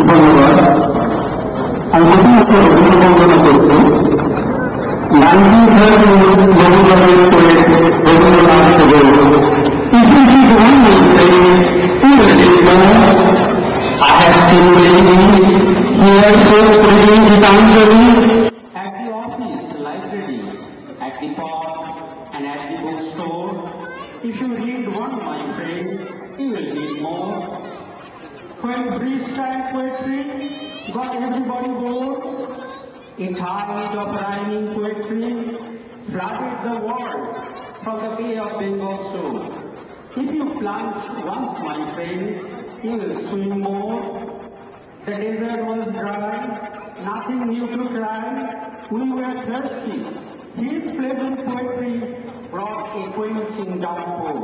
ধন্যবাদ। আমি প্রথমত অভিনন্দন করছি 1930 রবীন্দ্রনাথের poet Rabindranath Thakur. If you read one more page, you will get more. I have seen lately here folks reading Gitanjali at the office, library, at the park, and at the bookstore. If you read one, my friend, you will read more. When freestyle poetry got everybody bored, a tide of rhyming poetry flooded the world from the Bay of Bengal shore. If you plunge once, my friend, you will swim more. The desert was dry, nothing new to try. We were thirsty. His pleasant poetry brought a quenching downpour.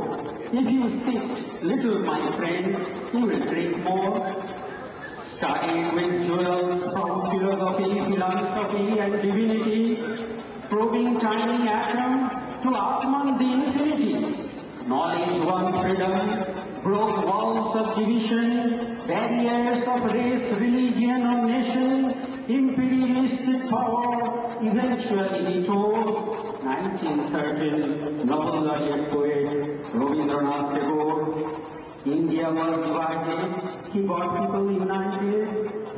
If you sip little, my friend, you will drink more. Studied with jewels from philosophy, philanthropy, and divinity, probing tiny atom to Atman the infinity. Knowledge won freedom, broke walls of division, barriers of race, religion, or nation, imperialistic power. Eventually he told 1913 Nobel laureate poet Rabindranath Tagore, India was divided, he got people united.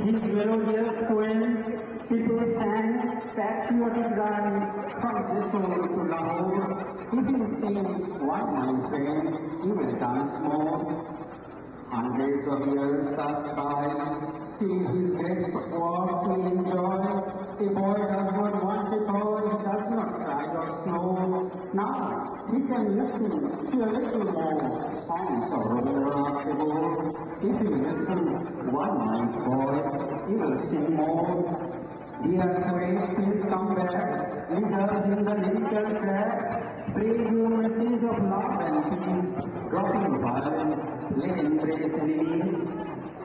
His melodious poems, people sang patriotic rhymes from Jessore to Lahore. If you sing one, my friend, you will dance more. Hundreds of years pass by, still his best works we enjoy. A boy does not want a toy, he does not cry or snow. Now he can listen to a little more songs of Rabindranath Tagore. If you listen one, my boy, you will sing more. Dear poet, please come back, lead us in the lyrical track, spread your message of love and peace, dropping violence, let embrace enemies.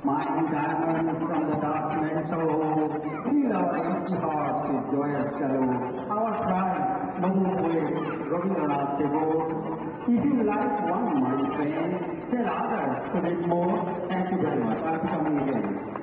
Mighty diamonds from the dark meadow, fill our empty hearts with joyous glow. Our pride, noble poet, Rabindranath Tagore. If you like one, my friend, tell others to read more. Thank you very much. I'll be coming again.